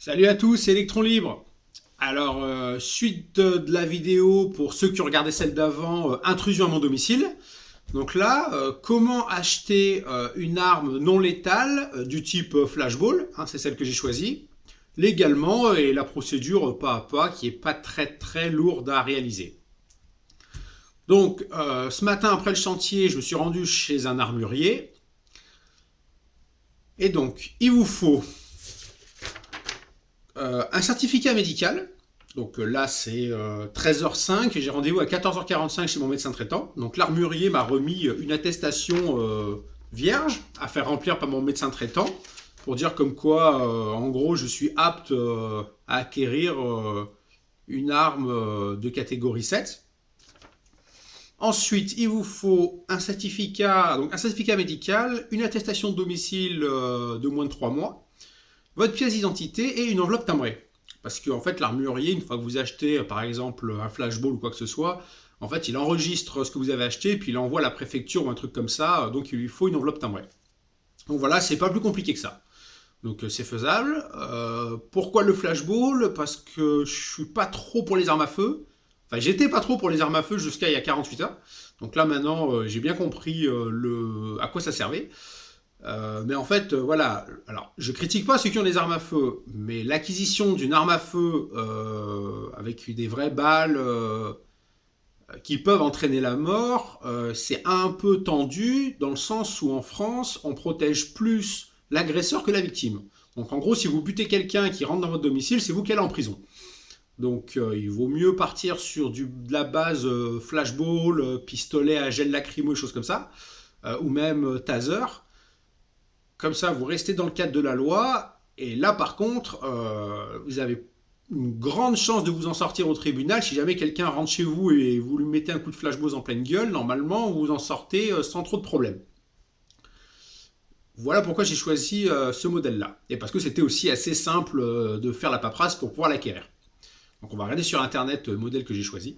Salut à tous, c'est Electron Libre. Alors, suite de la vidéo pour ceux qui ont regardé celle d'avant, intrusion à mon domicile. Donc là, comment acheter une arme non létale du type flashball, hein, c'est celle que j'ai choisie, légalement et la procédure pas à pas qui est pas très lourde à réaliser. Donc, ce matin après le chantier, je me suis rendu chez un armurier. Et donc, il vous faut un certificat médical. Donc là, c'est 13h05 et j'ai rendez-vous à 14h45 chez mon médecin traitant. Donc l'armurier m'a remis une attestation vierge à faire remplir par mon médecin traitant pour dire comme quoi, en gros, je suis apte à acquérir une arme de catégorie 7. Ensuite, il vous faut donc un certificat médical, une attestation de domicile de moins de 3 mois, votre pièce d'identité et une enveloppe timbrée. Parce qu'en fait, l'armurier, une fois que vous achetez par exemple un flashball ou quoi que ce soit, en fait, il enregistre ce que vous avez acheté, puis il envoie à la préfecture ou un truc comme ça, donc il lui faut une enveloppe timbrée. Donc voilà, c'est pas plus compliqué que ça. Donc c'est faisable. Pourquoi le flashball? Parce que je suis pas trop pour les armes à feu. Enfin, j'étais pas trop pour les armes à feu jusqu'à il y a 48 heures. Donc là maintenant, j'ai bien compris à quoi ça servait. Mais en fait, voilà. Alors, je critique pas ceux qui ont des armes à feu, mais l'acquisition d'une arme à feu avec des vraies balles qui peuvent entraîner la mort, c'est un peu tendu dans le sens où en France, on protège plus l'agresseur que la victime. Donc, en gros, si vous butez quelqu'un qui rentre dans votre domicile, c'est vous qui allez en prison. Donc, il vaut mieux partir sur de la base flashball, pistolet à gel lacrymo, choses comme ça, ou même taser. Comme ça, vous restez dans le cadre de la loi. Et là, par contre, vous avez une grande chance de vous en sortir au tribunal. Si jamais quelqu'un rentre chez vous et vous lui mettez un coup de flashball en pleine gueule, normalement, vous en sortez sans trop de problèmes. Voilà pourquoi j'ai choisi ce modèle-là. Et parce que c'était aussi assez simple de faire la paperasse pour pouvoir l'acquérir. Donc on va regarder sur internet le modèle que j'ai choisi.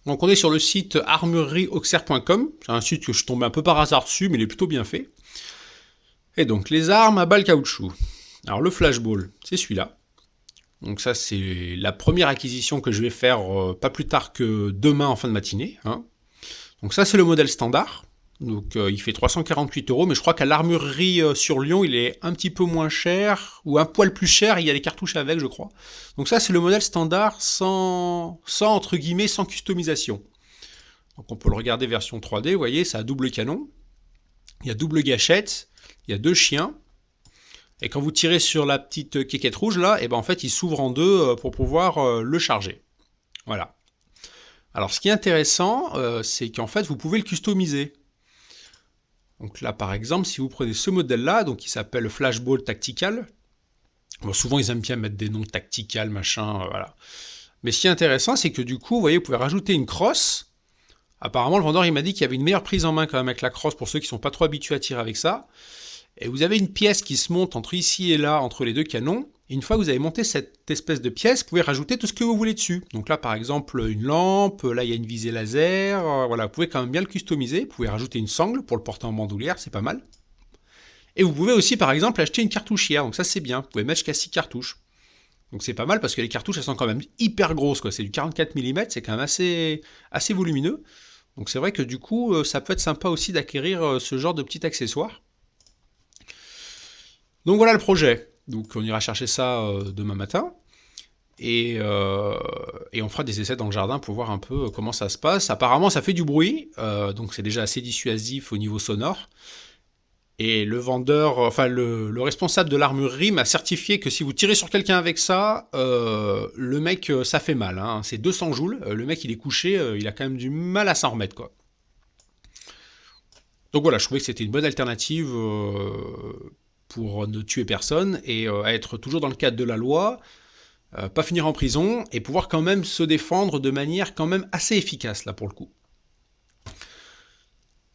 Donc on est sur le site armurieauxerre.com. C'est un site que je tombais un peu par hasard dessus, mais il est plutôt bien fait. Et donc les armes à balles caoutchouc. Alors le flashball, c'est celui-là. Donc ça c'est la première acquisition que je vais faire pas plus tard que demain en fin de matinée. Hein. Donc ça c'est le modèle standard. Donc il fait 348 €, mais je crois qu'à l'armurerie sur Lyon il est un petit peu moins cher, ou un poil plus cher, il y a les cartouches avec je crois. Donc ça c'est le modèle standard sans entre guillemets, sans customisation. Donc on peut le regarder version 3D, vous voyez, ça a double canon, il y a double gâchette, il y a deux chiens, et quand vous tirez sur la petite quéquette rouge là, et ben en fait il s'ouvre en deux pour pouvoir le charger. Voilà. Alors ce qui est intéressant, c'est qu'en fait vous pouvez le customiser. Donc là par exemple, si vous prenez ce modèle là, donc qui s'appelle Flashball Tactical, bon, souvent ils aiment bien mettre des noms tactical, machin, voilà. Mais ce qui est intéressant, c'est que du coup, vous voyez, vous pouvez rajouter une crosse. Apparemment, le vendeur il m'a dit qu'il y avait une meilleure prise en main quand même avec la crosse pour ceux qui sont pas trop habitués à tirer avec ça. Et vous avez une pièce qui se monte entre ici et là, entre les deux canons. Et une fois que vous avez monté cette espèce de pièce, vous pouvez rajouter tout ce que vous voulez dessus. Donc là, par exemple, une lampe, là, il y a une visée laser. Voilà, vous pouvez quand même bien le customiser. Vous pouvez rajouter une sangle pour le porter en bandoulière, c'est pas mal. Et vous pouvez aussi, par exemple, acheter une cartouchière. Donc ça, c'est bien. Vous pouvez mettre jusqu'à 6 cartouches. Donc c'est pas mal parce que les cartouches, elles sont quand même hyper grosses, quoi. C'est du 44 mm, c'est quand même assez volumineux. Donc c'est vrai que du coup, ça peut être sympa aussi d'acquérir ce genre de petit accessoire. Donc voilà le projet. Donc on ira chercher ça demain matin. Et on fera des essais dans le jardin pour voir un peu comment ça se passe. Apparemment ça fait du bruit, donc c'est déjà assez dissuasif au niveau sonore. Et le vendeur, enfin le responsable de l'armurerie m'a certifié que si vous tirez sur quelqu'un avec ça, le mec, ça fait mal. Hein. C'est 200 joules. Le mec, il est couché, il a quand même du mal à s'en remettre, quoi. Donc voilà, je trouvais que c'était une bonne alternative pour ne tuer personne et être toujours dans le cadre de la loi, pas finir en prison et pouvoir quand même se défendre de manière quand même assez efficace, là, pour le coup.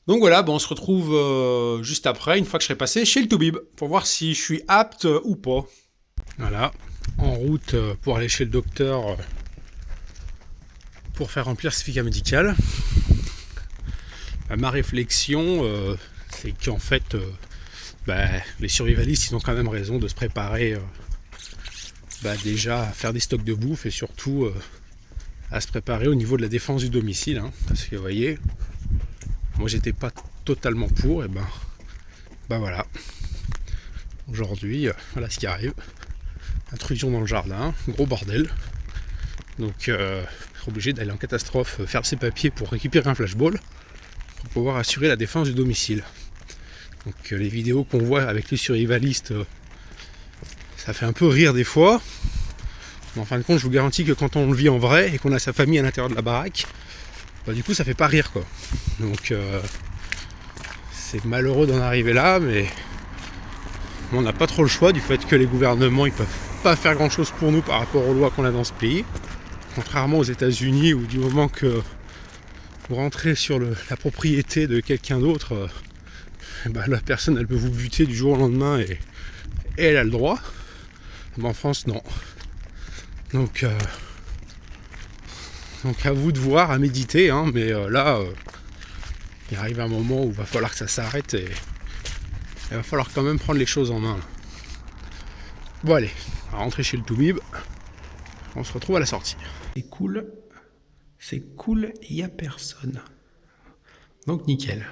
Donc voilà, bon, on se retrouve juste après, une fois que je serai passé chez le Toubib, pour voir si je suis apte ou pas. Voilà, en route pour aller chez le docteur pour faire remplir le certificat médical. Ma réflexion, c'est qu'en fait, les survivalistes, ils ont quand même raison de se préparer déjà à faire des stocks de bouffe et surtout à se préparer au niveau de la défense du domicile. Hein, parce que vous voyez, moi j'étais pas totalement pour, et voilà. Aujourd'hui, voilà ce qui arrive. Intrusion dans le jardin, gros bordel. Donc obligé d'aller en catastrophe faire ses papiers pour récupérer un flashball pour pouvoir assurer la défense du domicile. Donc les vidéos qu'on voit avec les survivalistes, ça fait un peu rire des fois. Mais en fin de compte, je vous garantis que quand on le vit en vrai et qu'on a sa famille à l'intérieur de la baraque, du coup ça fait pas rire quoi. Donc c'est malheureux d'en arriver là, mais on n'a pas trop le choix du fait que les gouvernements ils peuvent pas faire grand chose pour nous par rapport aux lois qu'on a dans ce pays. Contrairement aux États-Unis où du moment que vous rentrez sur la propriété de quelqu'un d'autre, la personne elle peut vous buter du jour au lendemain et elle a le droit. Mais en France non. Donc à vous de voir, à méditer, hein, mais là il arrive un moment où il va falloir que ça s'arrête et il va falloir quand même prendre les choses en main. Là. Bon allez, on va rentrer chez le Toubib. On se retrouve à la sortie. C'est cool, il n'y a personne. Donc nickel.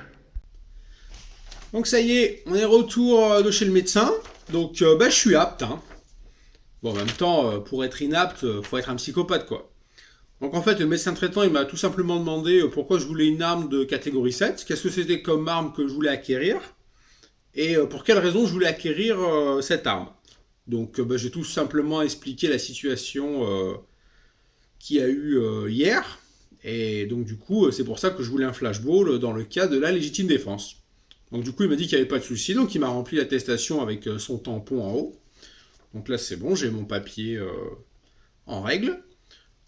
Donc ça y est, on est retour de chez le médecin. Donc je suis apte. Hein. Bon, en même temps, pour être inapte, faut être un psychopathe quoi. Donc en fait, le médecin traitant, il m'a tout simplement demandé pourquoi je voulais une arme de catégorie 7, qu'est-ce que c'était comme arme que je voulais acquérir, et pour quelle raison je voulais acquérir cette arme. Donc j'ai tout simplement expliqué la situation qu'il y a eu hier, et donc du coup c'est pour ça que je voulais un flashball dans le cas de la légitime défense. Donc du coup il m'a dit qu'il n'y avait pas de souci, donc il m'a rempli l'attestation avec son tampon en haut. Donc là c'est bon, j'ai mon papier en règle.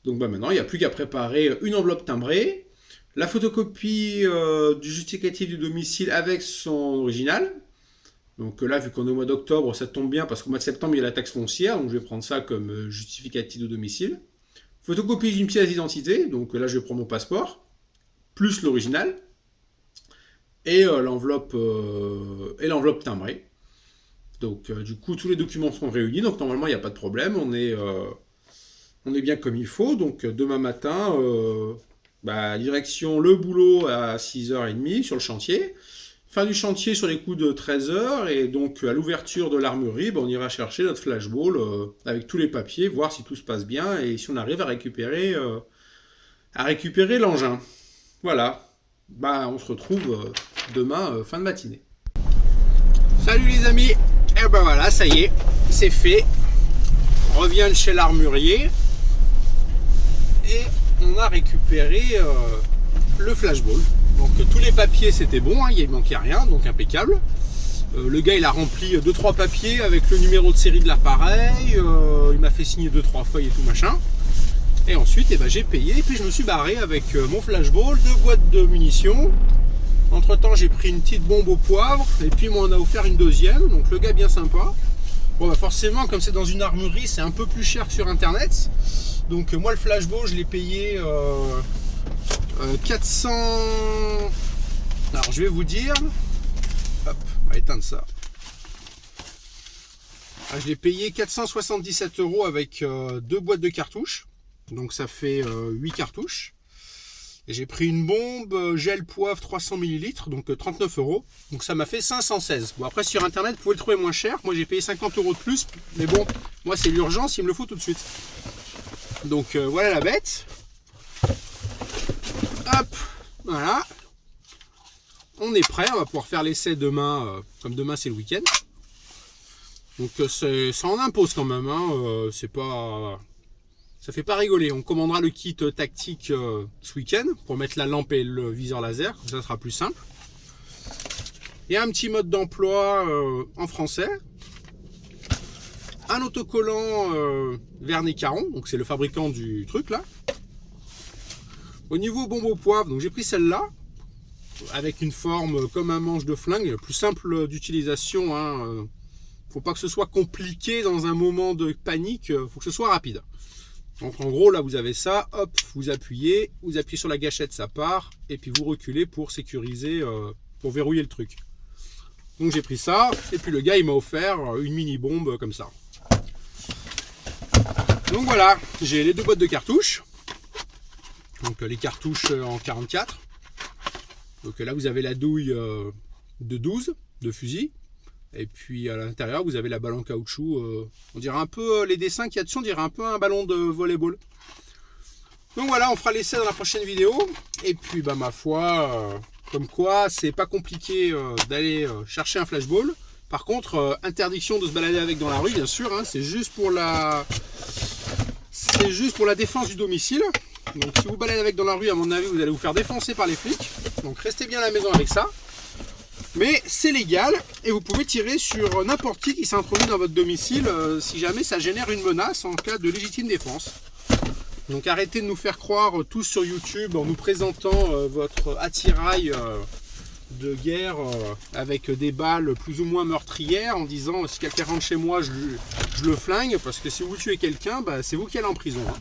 Donc maintenant il n'y a plus qu'à préparer une enveloppe timbrée, la photocopie du justificatif du domicile avec son original. Donc là, vu qu'on est au mois d'octobre, ça tombe bien parce qu'au mois de septembre, il y a la taxe foncière, donc je vais prendre ça comme justificatif de domicile. Photocopie d'une pièce d'identité, donc là, je vais prendre mon passeport, plus l'original, et l'enveloppe timbrée. Donc du coup, tous les documents sont réunis, donc normalement, il n'y a pas de problème, on est bien comme il faut. Donc demain matin, direction le boulot à 6h30 sur le chantier. Fin du chantier sur les coups de 13h, et donc à l'ouverture de l'armurerie, on ira chercher notre flashball avec tous les papiers, voir si tout se passe bien et si on arrive à récupérer l'engin. Voilà, on se retrouve demain fin de matinée. Salut les amis, et voilà, ça y est, c'est fait. On revient de chez l'armurier et on a récupéré le flashball. Donc tous les papiers c'était bon, hein, il ne manquait rien, donc impeccable. Le gars il a rempli 2-3 papiers avec le numéro de série de l'appareil, il m'a fait signer 2-3 feuilles et tout machin. Et ensuite j'ai payé et puis je me suis barré avec mon flashball, 2 boîtes de munitions. Entre temps j'ai pris une petite bombe au poivre et puis on a offert une deuxième, donc le gars bien sympa. Bon forcément comme c'est dans une armurerie c'est un peu plus cher que sur internet. Donc moi le flashball je l'ai payé 400. Alors je vais vous dire. Hop, on va éteindre ça. Je l'ai payé 477 € avec 2 boîtes de cartouches. Donc ça fait 8 cartouches. Et j'ai pris une bombe gel poivre 300 ml, donc 39 €. Donc ça m'a fait 516. Bon après sur internet vous pouvez le trouver moins cher. Moi j'ai payé 50 € de plus. Mais bon, moi c'est l'urgence, il me le faut tout de suite. Donc voilà la bête. Hop, voilà. On est prêt, on va pouvoir faire l'essai demain, comme demain c'est le week-end. Donc ça en impose quand même, hein, c'est pas... Ça fait pas rigoler. On commandera le kit tactique ce week-end pour mettre la lampe et le viseur laser, comme ça sera plus simple. Il y a un petit mode d'emploi en français. Un autocollant Vernet Caron, donc c'est le fabricant du truc là. Au niveau bombe au poivre, donc j'ai pris celle-là, avec une forme comme un manche de flingue, plus simple d'utilisation. Hein. Faut pas que ce soit compliqué dans un moment de panique, faut que ce soit rapide. Donc en gros là vous avez ça, hop, vous appuyez sur la gâchette, ça part, et puis vous reculez pour sécuriser, pour verrouiller le truc. Donc j'ai pris ça, et puis le gars il m'a offert une mini bombe comme ça. Donc voilà, j'ai les 2 boîtes de cartouches. Donc les cartouches en 44. Donc là vous avez la douille de 12 de fusil. Et puis à l'intérieur vous avez la balle en caoutchouc. On dirait un peu, les dessins qu'il y a dessus, on dirait un peu un ballon de volleyball. Donc voilà, on fera l'essai dans la prochaine vidéo. Et puis bah ma foi, comme quoi c'est pas compliqué d'aller chercher un flashball. Par contre, interdiction de se balader avec dans la rue, bien sûr, hein, c'est juste pour la défense du domicile. Donc si vous baladez avec dans la rue, à mon avis, vous allez vous faire défoncer par les flics. Donc restez bien à la maison avec ça. Mais c'est légal et vous pouvez tirer sur n'importe qui s'introduit dans votre domicile si jamais ça génère une menace en cas de légitime défense. Donc arrêtez de nous faire croire tous sur YouTube en nous présentant votre attirail de guerre avec des balles plus ou moins meurtrières en disant si quelqu'un rentre chez moi je le flingue, parce que si vous tuez quelqu'un bah, c'est vous qui allez en prison, hein.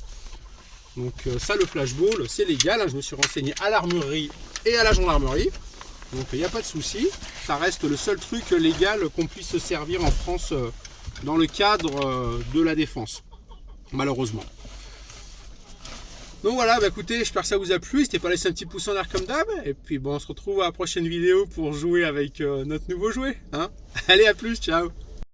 Donc ça, le flashball c'est légal, hein. Je me suis renseigné à l'armurerie et à la gendarmerie, donc il n'y a pas de souci. Ça reste le seul truc légal qu'on puisse se servir en France dans le cadre de la défense, malheureusement. Donc voilà, bah écoutez, j'espère que ça vous a plu. N'hésitez pas à laisser un petit pouce en l'air comme d'hab. Et puis bon, on se retrouve à la prochaine vidéo pour jouer avec notre nouveau jouet, hein. Allez, à plus, ciao.